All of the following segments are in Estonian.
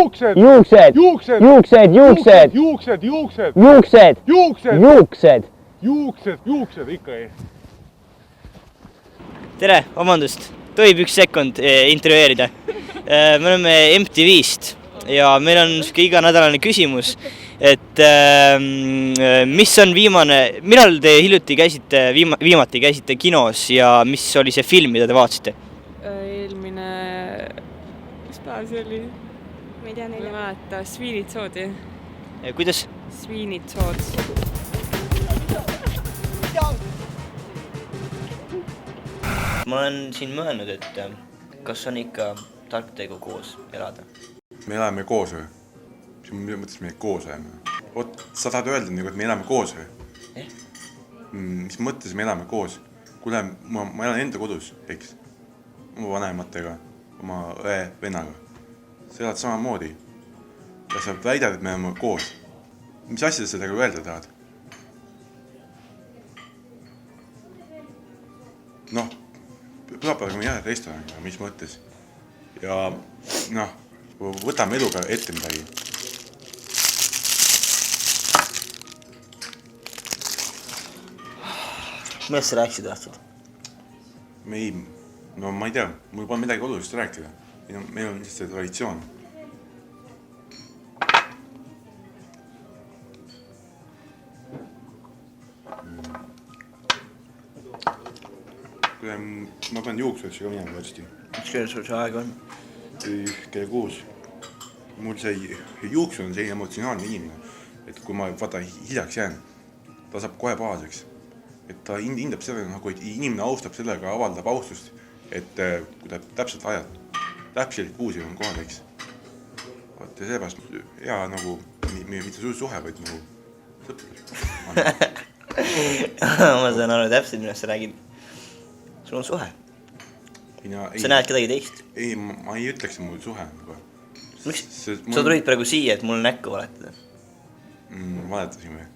Juuksed. Juuksed. Juuksed. Juuksed. Juuksed. Juuksed. Juuksed. Juuksed. Juuksed. Juuksed. Juuksed. Juuksed ikka ei. Tere, vabandust. Tohib üks sekund intervjueerida. Me oleme MTV-st ja meil on iganädalane küsimus, et mis on millal te hiljuti viimati käisite kinos ja mis oli see film, mida te vaatasite? Eelmine, mis päev see oli? Ma ei tea Ma ei mäleta, Sviinitsoodi. Kuidas? Sviinitsood. Ma olen siin mõelnud, et kas on ikka tark tegu koos elada? Me elame koos või? Mis mõttes me koos oleme? Oot, sa tahad öelda, et me elame koos või? Mis mõttes me elame koos? Kuule, ma elan enda kodus, eks? Oma vanematega, oma vennaga. Sa elad samamoodi. Ja sa väidad, et me oleme koos. Mis asja sa tega öelda tahad? Noh, pühapäevaga me jääda restoraniga, mis mõttes? Ja noh, võtame eluga ette midagi. Millest sa rääkisid tahtsid? No ma ei tea, mul pole midagi olulist rääkida. Meil on lihtsalt traditsioon. Ma pean juuksudesse ka minema varsti. Mis kell sul see aeg on? Kell 6. Mul see juuksud on selline emotsionaalne inimene, et kui ma hiljaks jään, ta saab kohe pahaseks. Et ta hindab seda, kui inimene austab sellega, avaldab austust, et kui ta täpselt ajad, täpselt 6 on kohal, eks. Ja seepärast hea nagu, mitte suhe, vaid nagu sõpr. Ma saan aru täpselt, millest sa räägid. Sul on suhe. Sa näed kedagi teist? Ei, ma ei ütleks, et mul suhe. Miks? Sa tulid praegu siia, et mul näkku valetada. Valetasin või?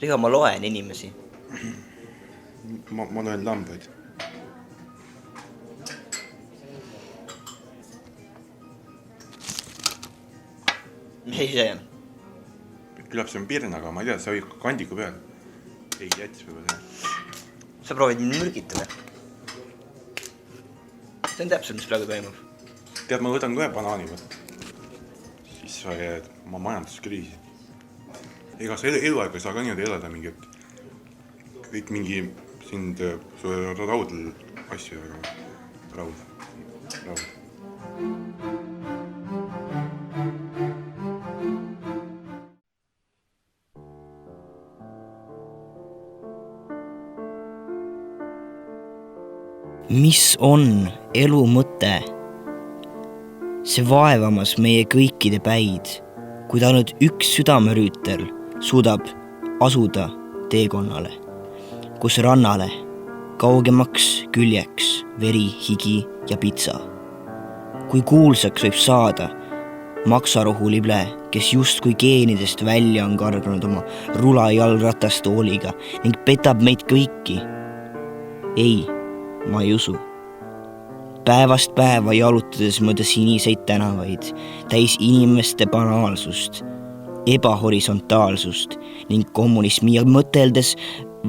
Riho, ma loen inimesi. Ma loen lambaid. Mis see on? Küllap see on pirnaga, ma ei tea, see oli kandiku peal. Ei, jättis peale see. Sa proovid mind mürgitada. See on täpselt, mis praegu toimub. Tead, ma võtan kohe banaani võtta. Siis sa jääd oma majanduskriisi. Ega sa eluaega ei saa ka niimoodi elada mingi, et kõik mingi sind raudl asju, raud. Mis on elu mõte? See vaevamas meie kõikide päid, kui ta nüüd üks südamerüütel suudab asuda teekonnale, kus rannale, kaugemaks küljeks veri, higi ja pitsa. Kui kuulsaks võib saada maksarohulible, kes justkui geenidest välja on karganud oma rula jalratastooliga ning petab meid kõiki. Ei, ma ei usu. Päevast päeva jalutades mööda siniseid tänavaid, täis inimeste banaalsust, ebahorisontaalsust ning kommunismi ja mõteldes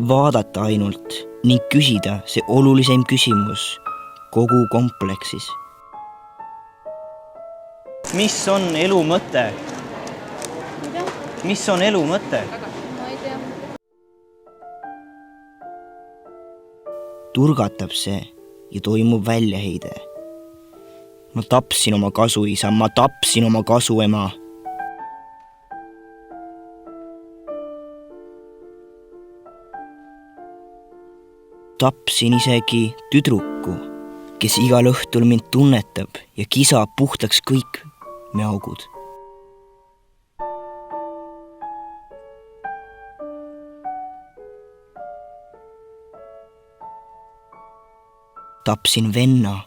vaadata ainult ning küsida see olulisem küsimus kogu kompleksis. Mis on elu mõte? Mis on elu mõte? Ma ei tea. Turgatab see ja toimub väljaheide. Ma tapsin oma kasuisa, ma tapsin oma kasuema. Tapsin isegi tüdruku, kes igal õhtul mind tunnetab ja kisab puhtaks kõik me augud. Tapsin venna.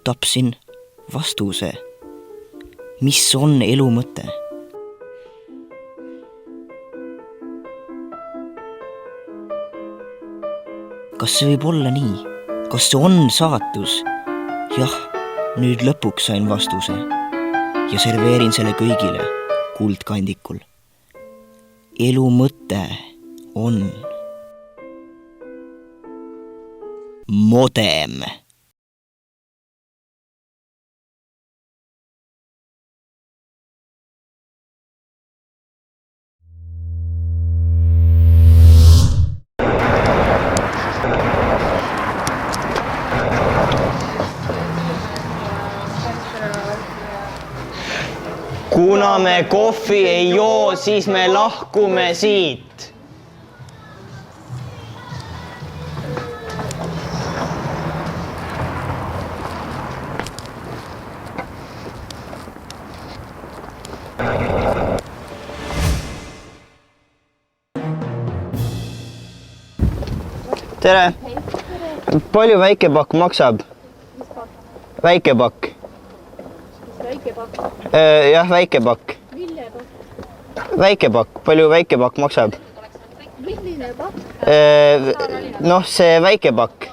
Tapsin vastuse. mis on elu mõte? Kas see võib olla nii? Kas see on saatus? Jah, nüüd lõpuks sain vastuse ja serveerin selle kõigile kuldkandikul. Elu mõte on modem. Kuna me kohvi ei joo, siis me lahkume siit. Tere! Palju väikepakk maksab? Väikepakk. Jah, väikepakk. Väikepakk. Palju väikepakk maksab? Milline pakk? Noh, see väikepakk.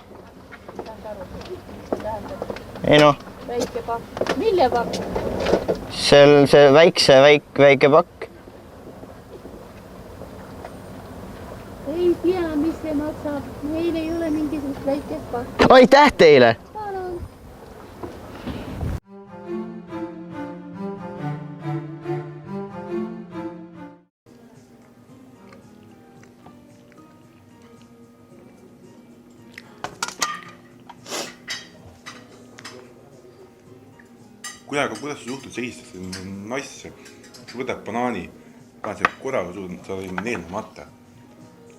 Ei noh. Väikepakk. Mille pakk? See väikepakk. Ei tea, mis see maksab. Meil ei ole mingisugust väikepakk. Aitäh teile! Palun. Kuule, aga kuidas sa suhtud sellistesse naisse? Võtad banaani, paned korraga suud, sa olid neelamata.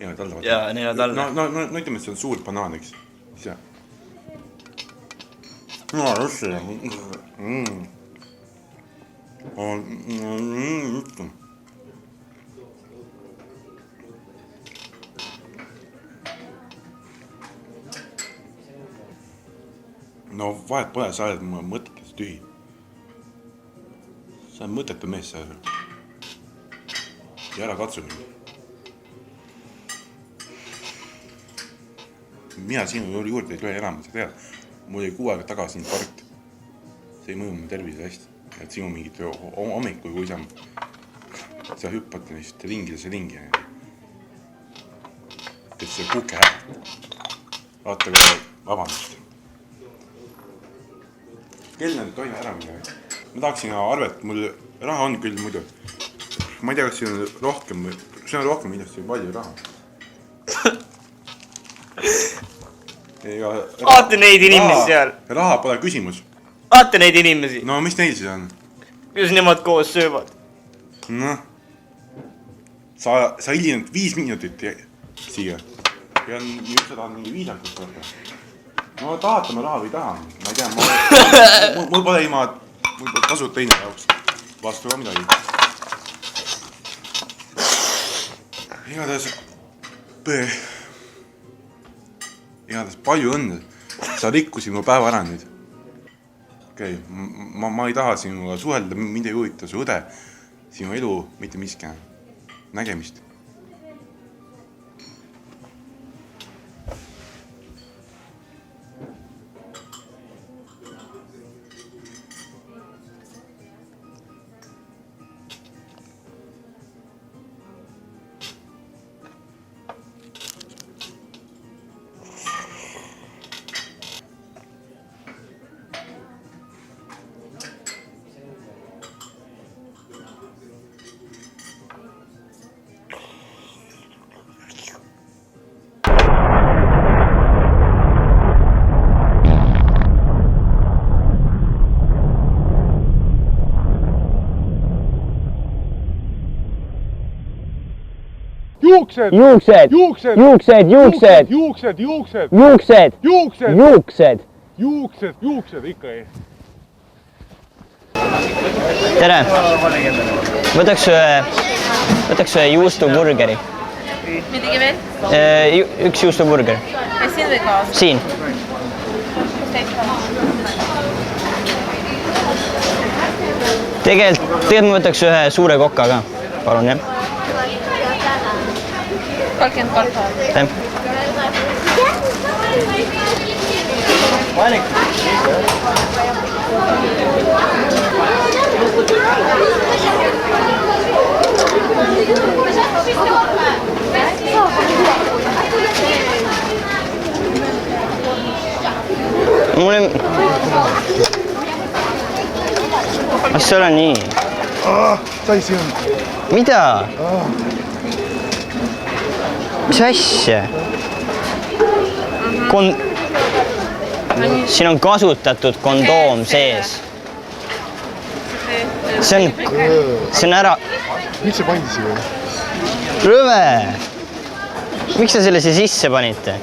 Jaa, neelad alla. No ütleme, et see on suur banaan, eks? Ise. No, just see. No vahet pole, sa oled mu mõtetes tühi. Sa on mõtetu mees, sa ja ära katsu mind. Mina sinu juurde ei tule enam, sa tead. Mul oli 6 aega tagasi infarkt. See ei mõju mu tervise hästi. Et sinu mingit hommikul, kui sa hüppad neist ringidesse ringi. Kes see kuke häält. Vaata ka vabandust. Kell nad toime ära midagi. Ma tahaksin arvet, mul raha on küll muidu. Ma ei tea, kas siin on rohkem, kindlasti palju raha. Vaata neid inimesi seal. Raha pole küsimus. Vaata neid inimesi. No mis neil siis on? Kuidas nemad koos söövad? Noh. Sa hilinenud 5 minutit siia. Ja nüüd sa tahad mingi viisakust võtta. No tahatame raha või ei taha. Ma ei tea, mul pole mul tasud teine jaoks. Vastu ka midagi. Igatahes palju õnne. Sa rikkusid mu päeva ära nüüd. Okei, ma ei taha sinuga suhelda, mind ei huvita su õde. Sinu elu, mitte miski. Nägemist. Juuksed! Juuksed! Juuksed! Juuksed! Juuksed! Juuksed! Juuksed! Juuksed! Juuksed! Juuksed! Juuksed! Juuksed ikka ei. Tere! Võtaks ühe juustuburgeri. Midagi veel? Üks juustuburger. Kas siin või kaasa? Siin. Kus teist on? Tegelikult ma võtaks ühe suure koka ka. Palun, jah. 33. Kas see ole nii? Taisi on. Mida? Mis asja? Siin on kasutatud kondoom sees. See on ära... Miks see pandi siia? Rõve! Miks te selle siia sisse panite?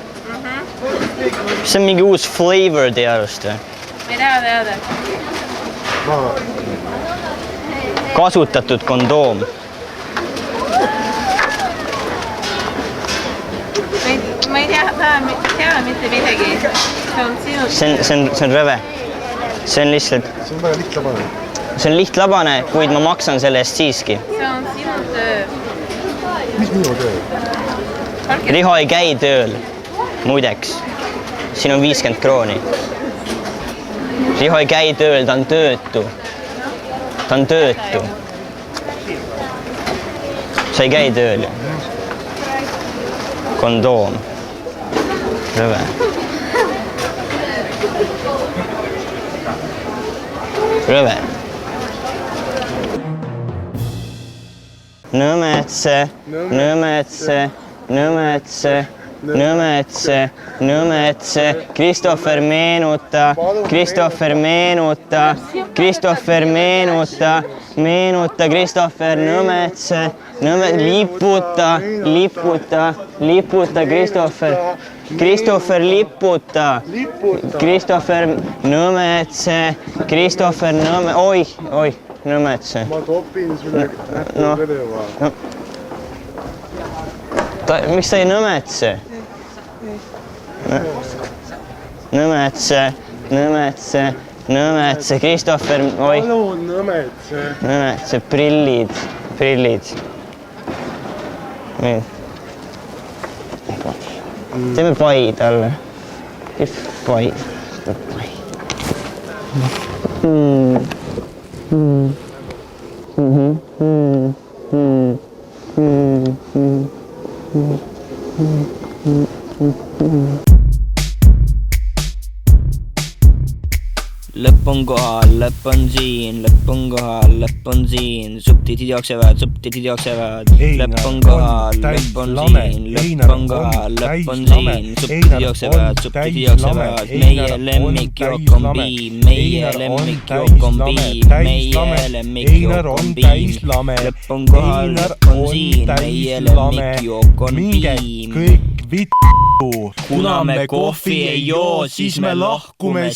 See on mingi uus flavor teie arust või? Ma ei teada. Kasutatud kondoom. Ma ei tea mitte midagi. See on rõve. See on lihtsalt... See on väga lihtlabane. See on lihtlabane, kuid ma maksan selle eest siiski. See on sinu töö. Mis minu töö? Riho ei käi tööl, muideks. Siin on 50 krooni. Riho ei käi tööl, ta on töötu. Ta on töötu. Sa ei käi tööl. Kondoom. Rõve. Rõve. Nõmetse, nõmetse, nõmetse, nõmetse, nõmetse, Kristoffer meenuta, Kristoffer meenuta, Kristoffer meenuta, meenuta, Kristoffer nõmetse, liputa, liputa, liputa, Kristoffer, Kristoffer liputa, Kristoffer nõmetse, Kristoffer nõme, oi, nõmetse. Ma topin sulle nähtuvedeva. Miks sa ei nõmetse? Nõmetse, nõmetse, nõmetse, Kristoffer, oi. Palun nõmetse. Nõmetse, prillid, prillid. Teeme pai talle. Pai. Lõpp on kohal, lõpp on siin, lõpp on kohal, lõpp on siin, subtiitrid jooksevad, lõpp on kohal, lõpp on siin, lõpp on kohal, lõpp on siin, subtiitrid jooksevad, meie lemmikjook on piim, meie lemmikjook on piim, meie lemmikjook on piim, lõpp on kohal, lõpp on siin, meie lemmikjook on piim. Kuna me kohvi ei joo, siis me lahkume